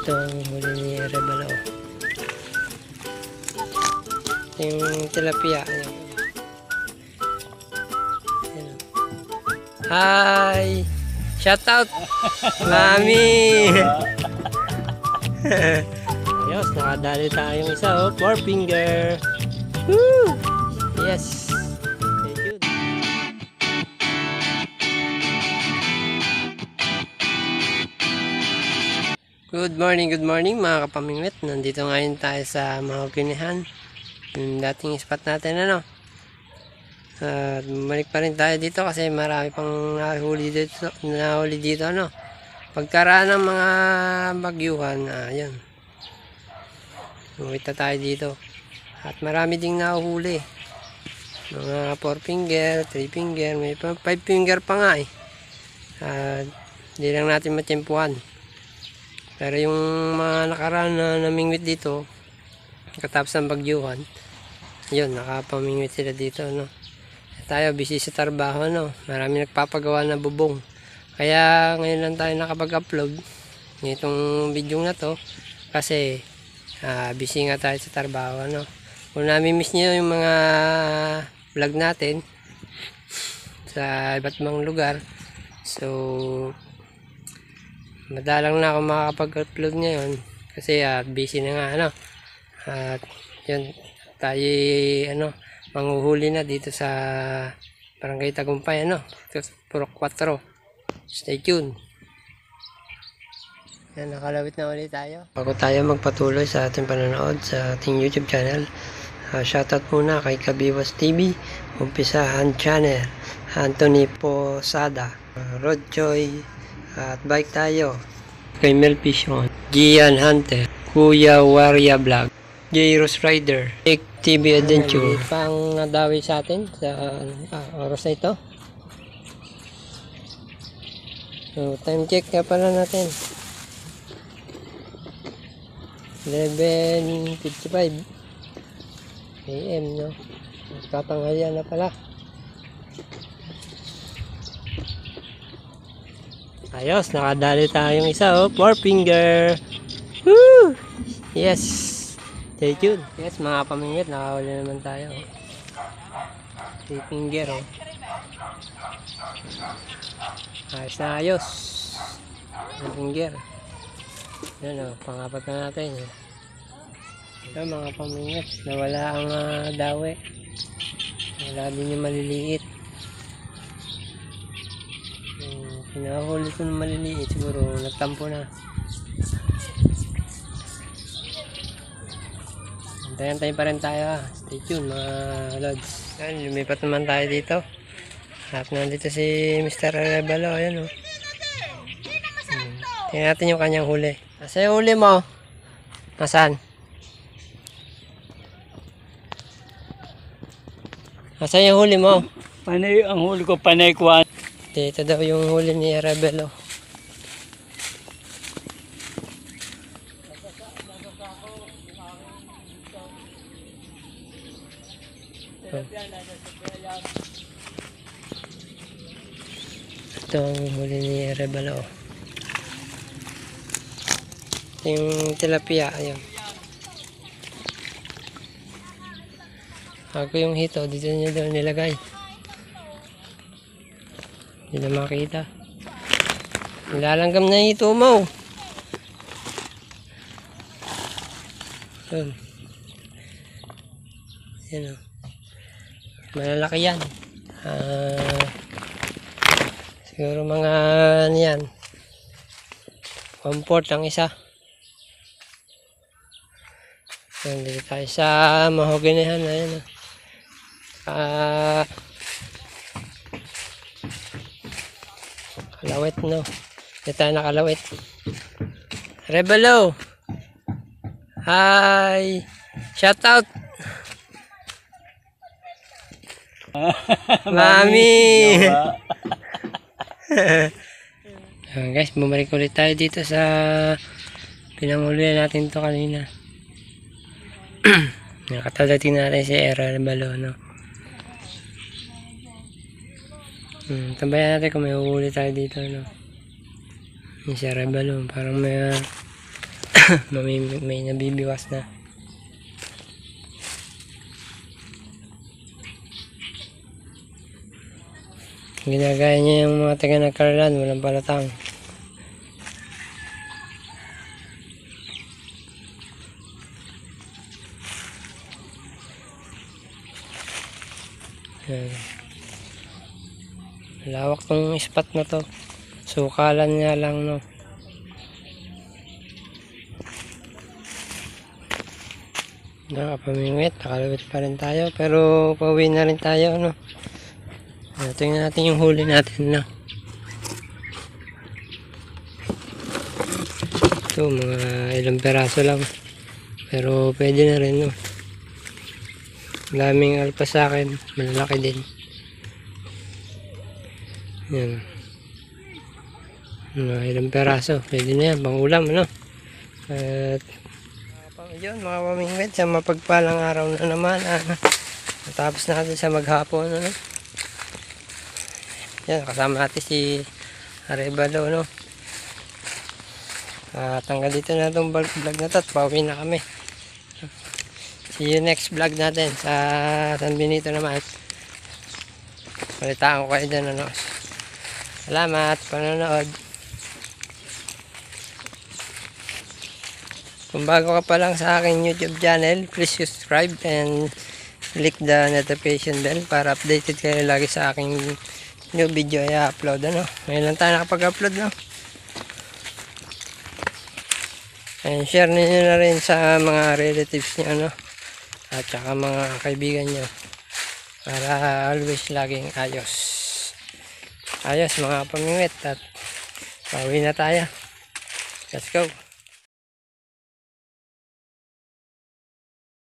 Ito ang huli ni Rebalo. Ito yung tilapia. Ayan. Ayan. Hi! Shout out! Mami! Ayos, nakadali tayong isa. 4 finger. Woo! Yes! Very good. Good morning mga kapamingwit. Nandito ngayon tayo sa Mahoganyhan. Yung dating spot natin, ano. Bumalik pa rin tayo dito kasi marami pang nahuli dito, ano. Pagkaraan ng mga bagyuhan, ayun. Umita tayo dito. At marami ding nahuhuli. Mga 4 finger, 3 finger, may 5 finger pa nga eh. Hindi lang natin matempuhan. Pero yung mga nakaraan na namingwit dito, katapos ng bagyuhan, yun, nakapamingwit sila dito, no. Tayo, busy sa trabaho, no. Marami nagpapagawa na bubong. Kaya ngayon lang tayo nakapag-upload nitong video na to. Kasi, busy nga tayo sa trabaho, no. Kung nami-miss nyo yung mga vlog natin sa iba't ibang lugar, so madalang na ako makakapag-upload ngayon kasi busy na nga, ano. At yun, tayo manghuhuli na dito sa Barangay Tagumpay, ano, Purok 4. Stay tuned. Yan, nakalawit na ulit tayo. Bago tayo magpatuloy sa ating panonood sa ating YouTube channel, shoutout muna kay Kabiwas TV, Umpisahan Channel, Anthony Posada, Rod Joy, at bike tayo kay Mel Pishon, Gian Hunter, Kuya Waria Vlog, Jairos Rider, Nick TV Adventure. Pang nadawi sa atin sa oras na ito. So time check nga pala natin, 11:55 AM, no. Tatanghalian na pala. Ayos, nakadali tayong isa, 4 finger. Woo! Yes! Stay tuned. Yes, mga pamingwit, nakahuli naman tayo. 3 finger, oh. Ayos na ayos. 3 finger. Yan, oh, pangapat na natin. Ito, mga pamingwit, nawala ang dawi. Wala din yung maliliit. Pinahuli ko ng maliliit, siguro nagtampo na. Antayin pa rin tayo, stay tuned mga lods. Yan, lumipat naman tayo dito. At nandito si Mr. Rebalo, ayan, oh. Tingnan natin yung kanyang huli. Nasa yung huli mo? Nasaan? Nasa yung huli mo? Panay, ang huli ko, panay kuwan. Dito daw yung huli ni Rebelo. Ito ang huli ni Rebelo. Ito yung tilapia. Ayun. Ako yung hito. Dito niya daw nilagay. Hindi na makita. Nilalanggam na ito mo. Yun. Yan, o. Malalaki yan. Siguro mga ano yan. 1/4 ang isa. Yan, dito tayo sa Mahoganyhan. Ayan, o. Kalawit, no. Dito tayo nakalawit. Rebalo. Hi. Shout out. Mami. Guys, bumalik ulit tayo dito sa pinanghuli natin to kanina. Nakatalating natin si Rebalo, no. Tambayan natin kung may uhuli tayo dito, no. Yung si Rebalo, parang may may nabibiwas na. Ginagaya niya yung mga taga ng Carlan, walang palatang. Yan. Lawak tong spot na to. Sukalan nga lang, no. Nakapamingwit, nakalawit pa rin tayo, pero pauwi na rin tayo, no. Tingnan natin yung huli natin, no. Ito, mga ilang peraso lang, pero pwede na rin, no. Daming alpas sa akin, malalaki din. Yan. Mga ilang peraso, pwede na yan, pang ulam, ano. At yun, mga pamingwit, sa mapagpalang araw na naman, natapos na natin sa maghapon, ano. Yan, kasama natin si Arevalo, no. At hanggang dito na itong vlog na ito at pauwi na kami. See you next vlog natin sa San Benito naman. Balitaan ko kayo dyan, ano. Salamat panonood. Kung bago ka pa lang sa aking YouTube channel, please subscribe and click the notification bell para updated kayo lagi sa aking new video i-upload, ano. Ngayon lang tayo nakapag-upload, no. And share niyo na rin sa mga relatives niyo, ano, at saka mga kaibigan niyo para always laging ayos mga pamingwit. At pauwi na tayo. Let's go.